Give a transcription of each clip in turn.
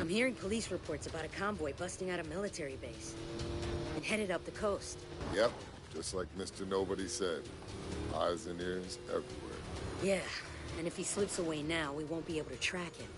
I'm hearing police reports about a convoy busting out a military base and headed up the coast. Yep, just like Mr. Nobody said. Eyes and ears everywhere. Yeah, and if he slips away now, we won't be able to track him.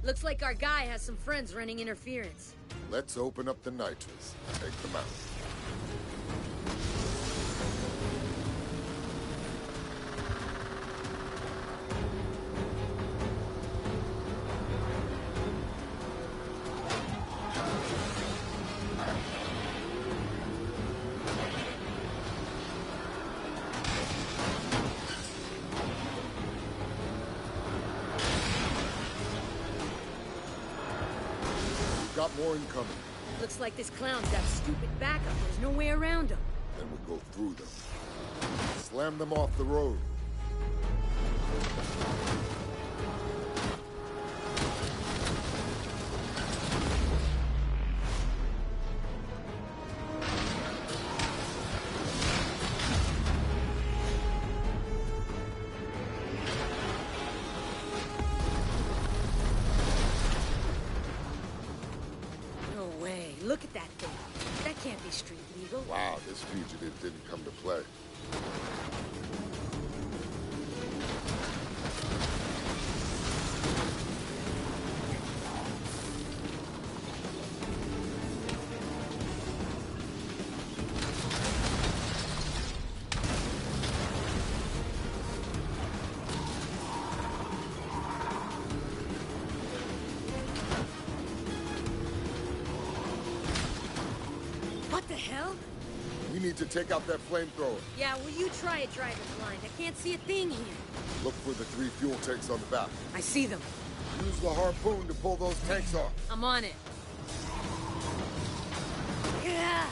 Looks like our guy has some friends running interference. Let's open up the nitrous. Take them out. Got more incoming. Looks like this clown's got stupid backup. There's no way around him. Then we go through them. Slam them off the road. Look at that thing. That can't be street legal. Wow, this fugitive didn't come to play. What the hell? We need to take out that flamethrower. Yeah, well, you try it, driver's blind. I can't see a thing here. Look for the 3 fuel tanks on the back. I see them. Use the harpoon to pull those tanks off. I'm on it. Yeah.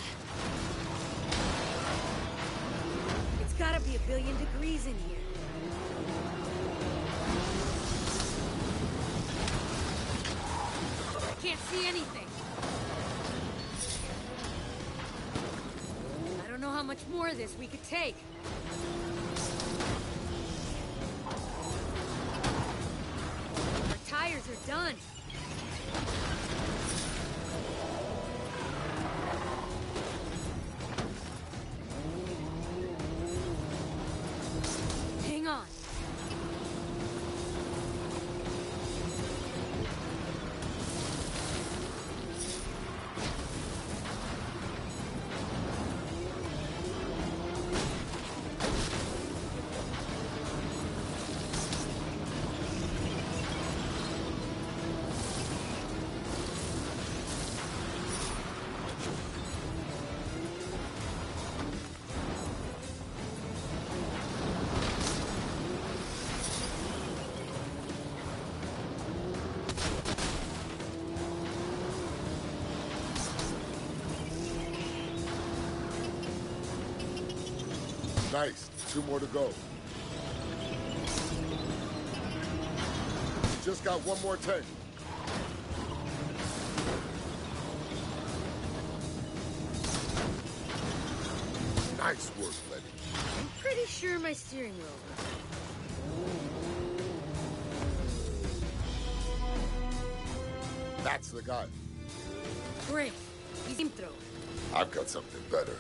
It's gotta be 1 billion degrees in here. I can't see anything. I don't know how much more of this we could take. Our tires are done. Hang on. Nice. 2 more to go. We just got 1 more tank. Nice work, Letty. I'm pretty sure my steering wheel. That's the guy. Great. He's flamethrower. I've got something better.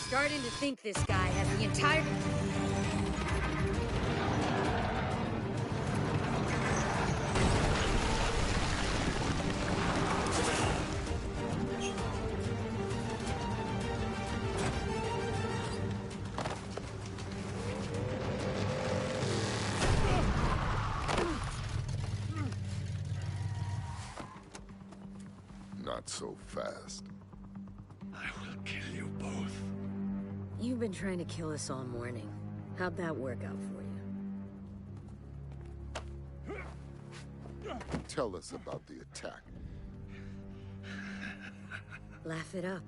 Starting to think this guy has the entire... Not so fast. I will kill you both. You've been trying to kill us all morning. How'd that work out for you? Tell us about the attack. Laugh it up.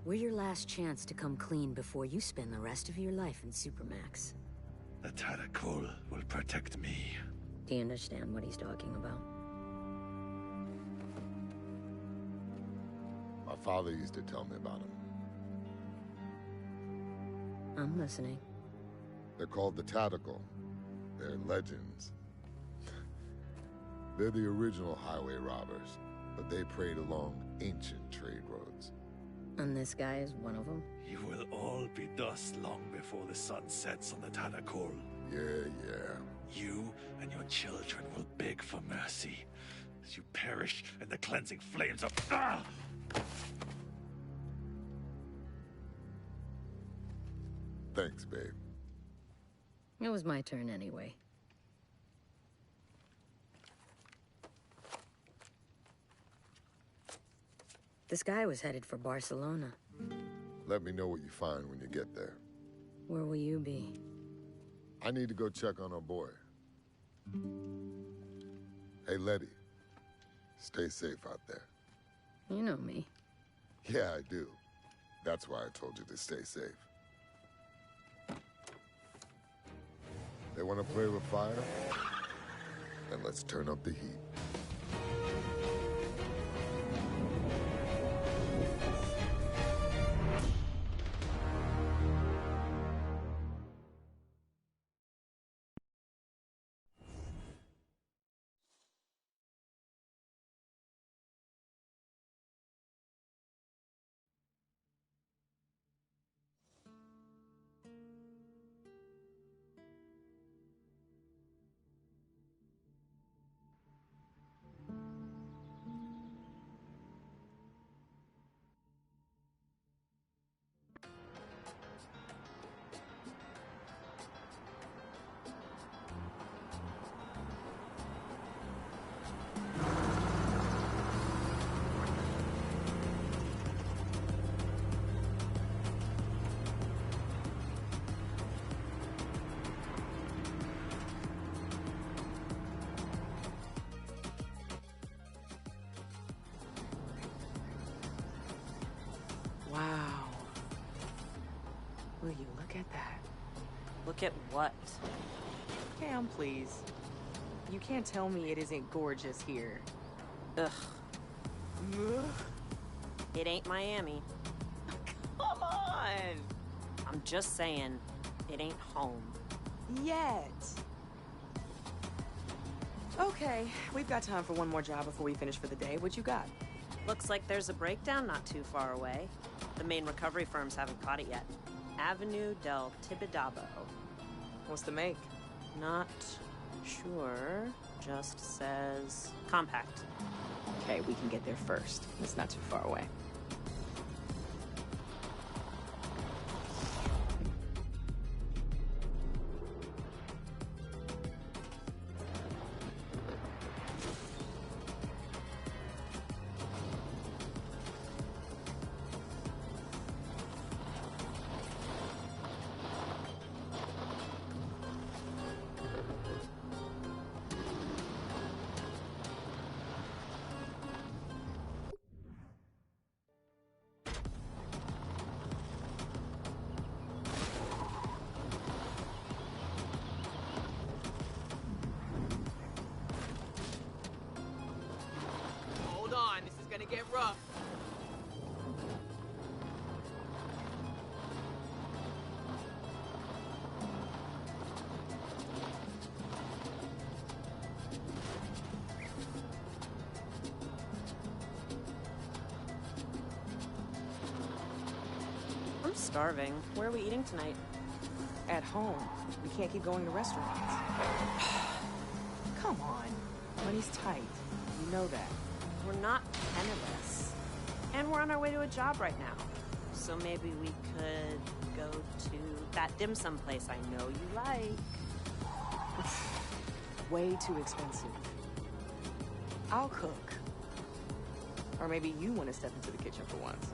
We're your last chance to come clean before you spend the rest of your life in Supermax. The Taracol will protect me. Do you understand what he's talking about? My father used to tell me about him. I'm listening. They're called the Tactical. They're legends. They're the original highway robbers, but they preyed along ancient trade roads. And this guy is one of them? You will all be dust long before the sun sets on the Taracol. Yeah. You and your children will beg for mercy as you perish in the cleansing flames of... Ah! Thanks, babe. It was my turn anyway. This guy was headed for Barcelona. Let me know what you find when you get there. Where will you be? I need to go check on our boy. Hey, Letty. Stay safe out there. You know me. Yeah, I do. That's why I told you to stay safe. They want to play with fire? Then let's turn up the heat. Wow. Will you look at that? Look at what? Cam, please. You can't tell me it isn't gorgeous here. Ugh. Ugh. It ain't Miami. Come on! I'm just saying, it ain't home. Yet. Okay, we've got time for one more job before we finish for the day. What you got? Looks like there's a breakdown not too far away. The main recovery firms haven't caught it yet. Avenue del Tibidabo. What's the make? Not sure. Just says compact. Okay, we can get there first. It's not too far away. Hold on, this is gonna get rough. I'm starving. Where are we eating tonight? At home. We can't keep going to restaurants. Come on. Money's tight. You know that. We're not penniless. And we're on our way to a job right now. So maybe we could go to that dim sum place I know you like. Way too expensive. I'll cook. Or maybe you want to step into the kitchen for once.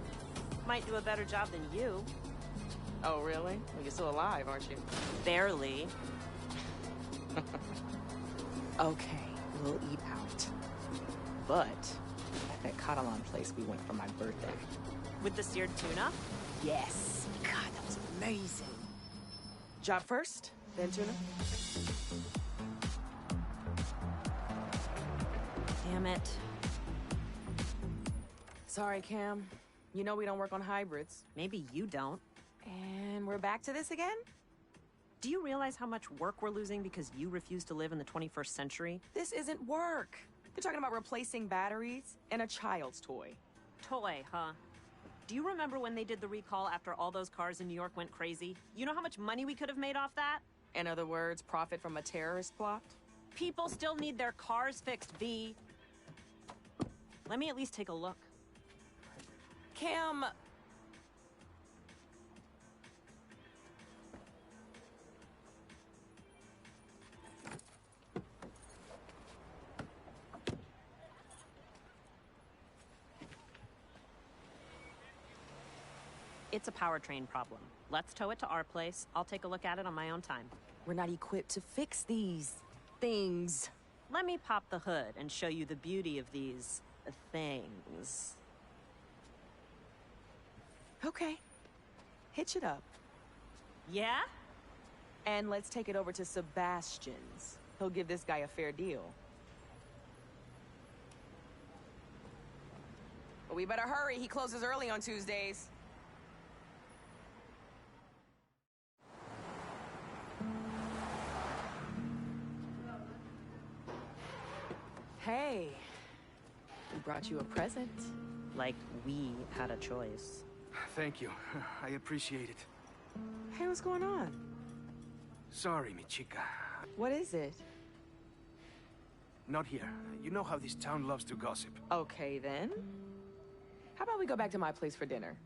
Might do a better job than you. Oh, really? Well, you're still alive, aren't you? Barely. Okay, we'll eat out. But at that Catalan place we went for my birthday. With the seared tuna? Yes. God, that was amazing. Job first, then tuna. Damn it. Sorry, Cam. You know we don't work on hybrids. Maybe you don't. And we're back to this again? Do you realize how much work we're losing because you refuse to live in the 21st century? This isn't work. They're talking about replacing batteries and a child's toy. Toy, huh? Do you remember when they did the recall after all those cars in New York went crazy? You know how much money we could have made off that? In other words, profit from a terrorist plot? People still need their cars fixed, V. Let me at least take a look. Cam... It's a powertrain problem. Let's tow it to our place. I'll take a look at it on my own time. We're not equipped to fix these things. Let me pop the hood and show you the beauty of these things. Okay. Hitch it up. Yeah? And let's take it over to Sebastian's. He'll give this guy a fair deal. But we better hurry. He closes early on Tuesdays. Hey, we brought you a present. Like we had a choice. Thank you. I appreciate it. Hey, what's going on? Sorry, mi chica. What is it? Not here. You know how this town loves to gossip. Okay, then. How about we go back to my place for dinner?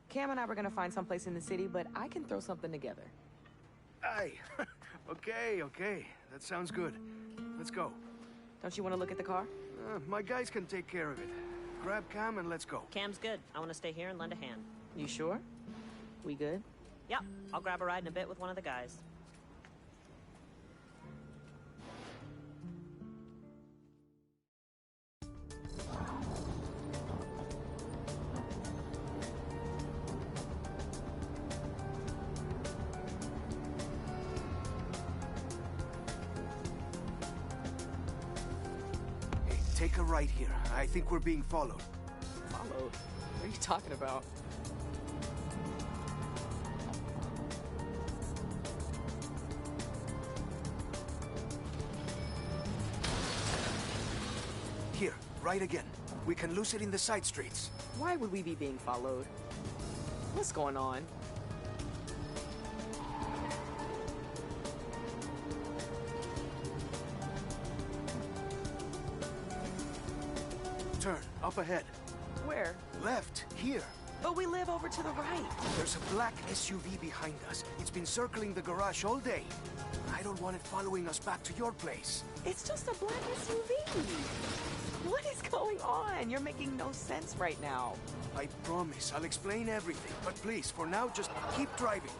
Cam and I were gonna find someplace in the city, but I can throw something together. Aye. Okay. That sounds good. Let's go. Don't you want to look at the car? My guys can take care of it. Grab Cam and let's go. Cam's good. I want to stay here and lend a hand. You sure? We good? Yep, I'll grab a ride in a bit with one of the guys. Hey, take a right here. I think we're being followed. Followed? What are you talking about? Here, right again. We can lose it in the side streets. Why would we be being followed? What's going on? Turn, up ahead. Where? Left, here. But we live over to the right. There's a black SUV behind us. It's been circling the garage all day. I don't want it following us back to your place. It's just a black SUV. What is going on? You're making no sense right now. I promise I'll explain everything, but please, for now, just keep driving.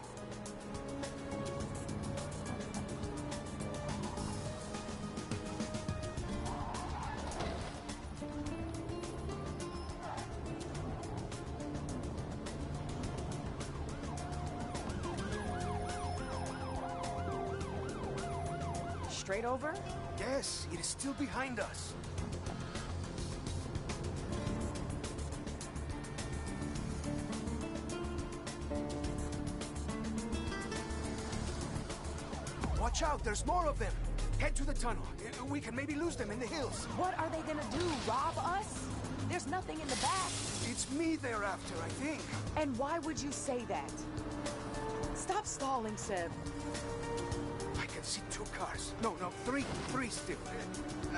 Straight over? Yes, it is still behind us. Watch out, there's more of them. Head to the tunnel. We can maybe lose them in the hills. What are they gonna do, rob us? There's nothing in the back. It's me they're after, I think. And why would you say that? Stop stalling, Seb. I can see 2 cars. No, three still.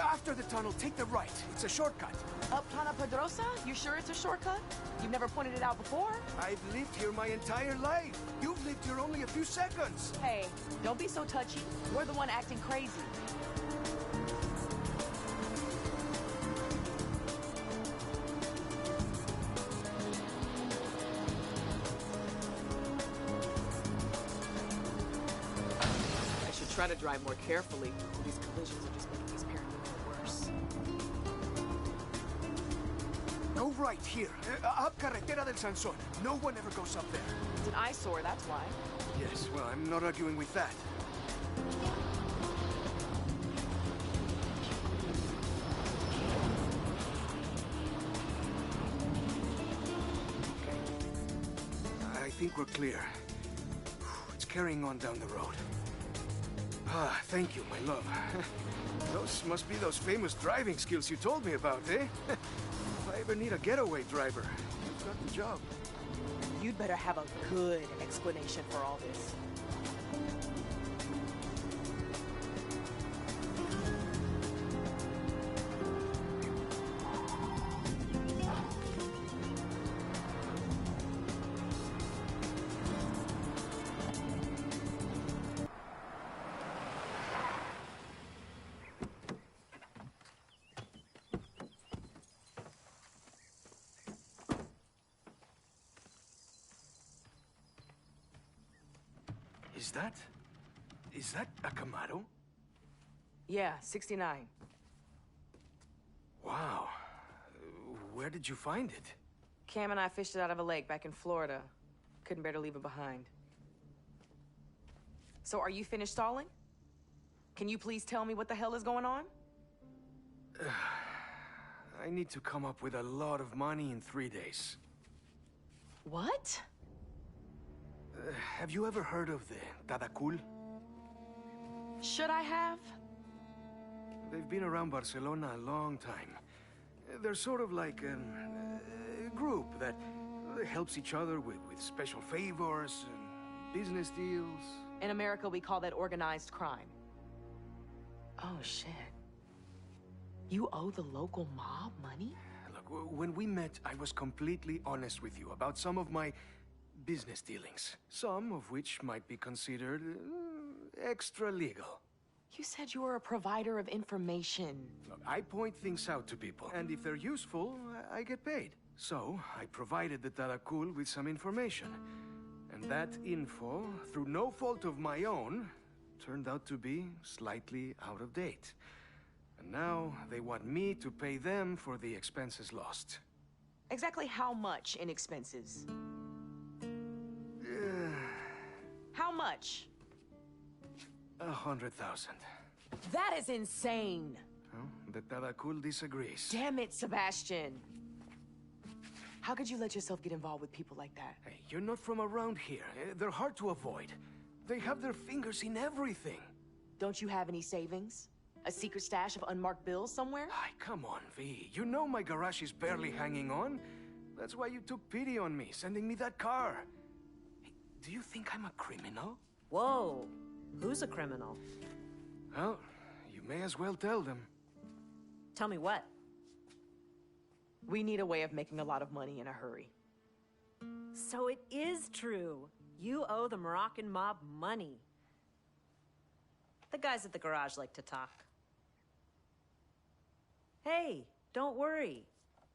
After the tunnel, take the right. It's a shortcut. Up Plana Pedrosa? You sure it's a shortcut? You've never pointed it out before? I've lived here my entire life. You've lived here only a few seconds. Hey, don't be so touchy. We're the one acting crazy. try to drive more carefully. These collisions are just making these paranoia worse. Go right here. Up Carretera del Sansón. No one ever goes up there. It's an eyesore, that's why. Yes, well, I'm not arguing with that. Okay. I think we're clear. It's carrying on down the road. Ah, thank you, my love. Those must be those famous driving skills you told me about, eh? If I ever need a getaway driver, you've got the job. You'd better have a good explanation for all this. Is that a Camaro? Yeah, 69. Wow. Where did you find it? Cam and I fished it out of a lake back in Florida. Couldn't bear to leave it behind. So are you finished stalling? Can you please tell me what the hell is going on? I need to come up with a lot of money in 3 days. What? Have you ever heard of the Tadakul? Should I have? They've been around Barcelona a long time. They're sort of like a group that helps each other with special favors and business deals. In America, we call that organized crime. Oh, shit. You owe the local mob money? Look, when we met, I was completely honest with you about some of my business dealings. Some of which might be considered extra legal. You said you were a provider of information. Look, I point things out to people, and if they're useful, I get paid. So, I provided the Tadakul with some information. And that info, through no fault of my own, turned out to be slightly out of date. And now, they want me to pay them for the expenses lost. Exactly how much in expenses? How much? 100,000. That is insane! Well, the Tadakul disagrees. Damn it, Sebastian! How could you let yourself get involved with people like that? Hey, you're not from around here. They're hard to avoid. They have their fingers in everything. Don't you have any savings? A secret stash of unmarked bills somewhere? Ay, come on, V. You know my garage is barely hanging on. That's why you took pity on me, sending me that car. Hey, do you think I'm a criminal? Whoa. Who's a criminal? Well, you may as well tell them. Tell me what? We need a way of making a lot of money in a hurry. So it is true. You owe the Moroccan mob money. The guys at the garage like to talk. Hey, don't worry.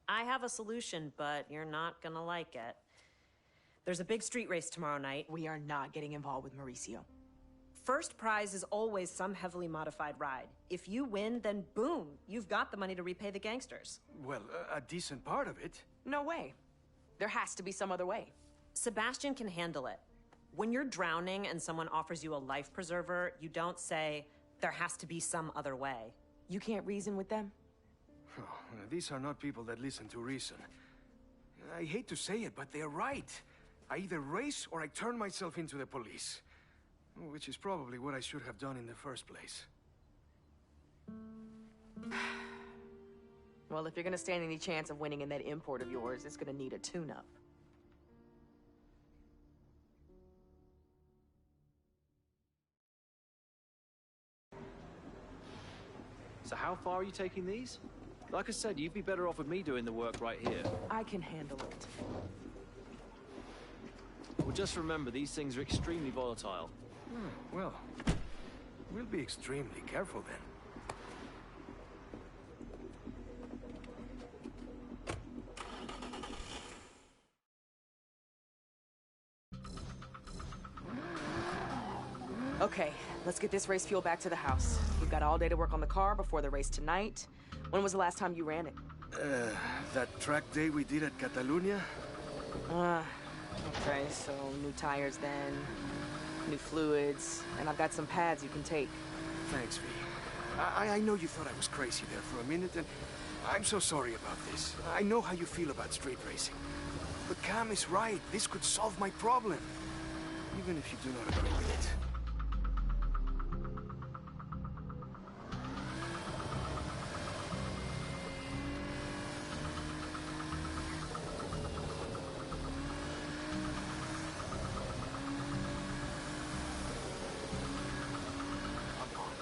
I have a solution, but you're not gonna like it. There's a big street race tomorrow night. We are not getting involved with Mauricio. First prize is always some heavily modified ride. If you win, then boom, you've got the money to repay the gangsters. Well, a decent part of it. No way. There has to be some other way. Sebastian can handle it. When you're drowning and someone offers you a life preserver, you don't say, there has to be some other way. You can't reason with them? Oh, these are not people that listen to reason. I hate to say it, but they're right. I either race or I turn myself into the police. Which is probably what I should have done in the first place. Well, if you're gonna stand any chance of winning in that import of yours, it's gonna need a tune-up. So how far are you taking these? Like I said, you'd be better off with me doing the work right here. I can handle it. Well, just remember, these things are extremely volatile. Well, we'll be extremely careful then. Okay, let's get this race fuel back to the house. We've got all day to work on the car before the race tonight. When was the last time you ran it? That track day we did at Catalunya? Okay, so new tires then, new fluids, and I've got some pads you can take. Thanks, V. I know you thought I was crazy there for a minute, and I'm so sorry about this. I know how you feel about street racing. But Cam is right. This could solve my problem. Even if you do not agree with it.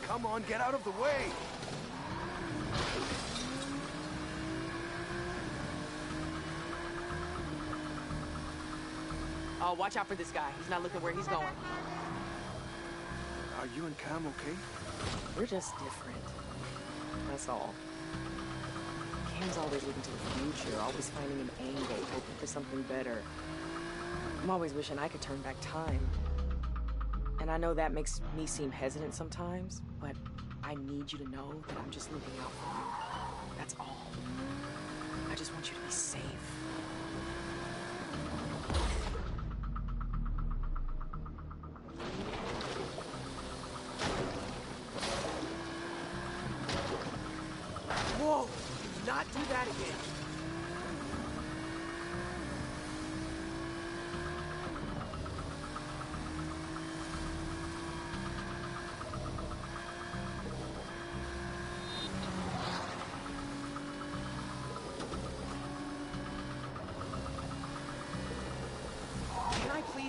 Come on, get out of the way! Oh, watch out for this guy. He's not looking where he's going. Are you and Cam okay? We're just different. That's all. Cam's always looking to the future, always finding an angle, hoping for something better. I'm always wishing I could turn back time. And I know that makes me seem hesitant sometimes, but I need you to know that I'm just looking out for you. That's all. I just want you to be safe. Whoa! Do not do that again.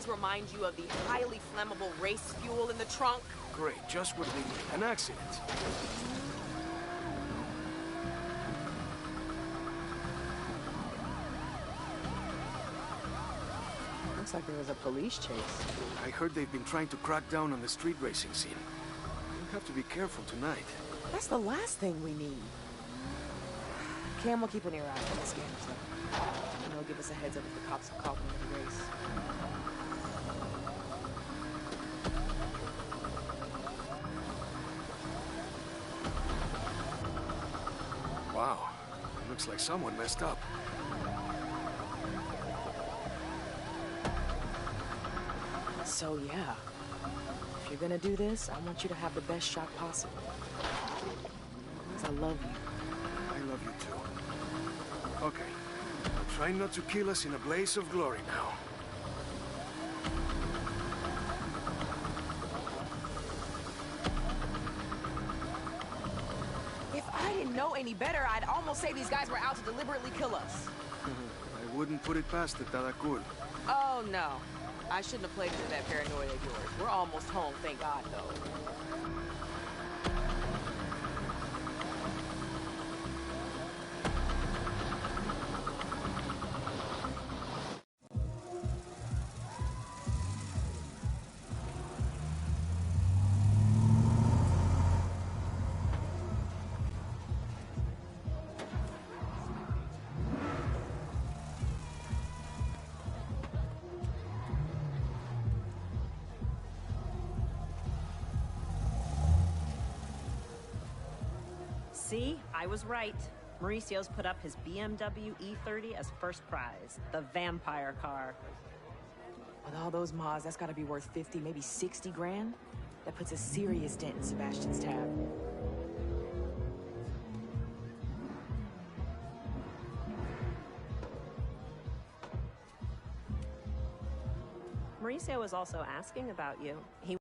Remind you of the highly flammable race fuel in the trunk? Great, just what we need. An accident. Looks like there was a police chase. I heard they've been trying to crack down on the street racing scene. We'll have to be careful tonight. That's the last thing we need. Cam will keep an ear out for the scanners, though. And he'll give us a heads up if the cops have called him to the race. Wow. Looks like someone messed up. So, yeah. If you're gonna do this, I want you to have the best shot possible. Because I love you. I love you too. Okay. Try not to kill us in a blaze of glory now. If I didn't know any better, I'd almost say these guys were out to deliberately kill us. I wouldn't put it past the Tadakul. Oh, no. I shouldn't have played into that paranoia of yours. We're almost home, thank God, though. See? I was right. Mauricio's put up his BMW E30 as first prize, the vampire car. With all those mods, that's gotta be worth 50, maybe 60 grand. That puts a serious dent in Sebastian's tab. Mauricio was also asking about you. He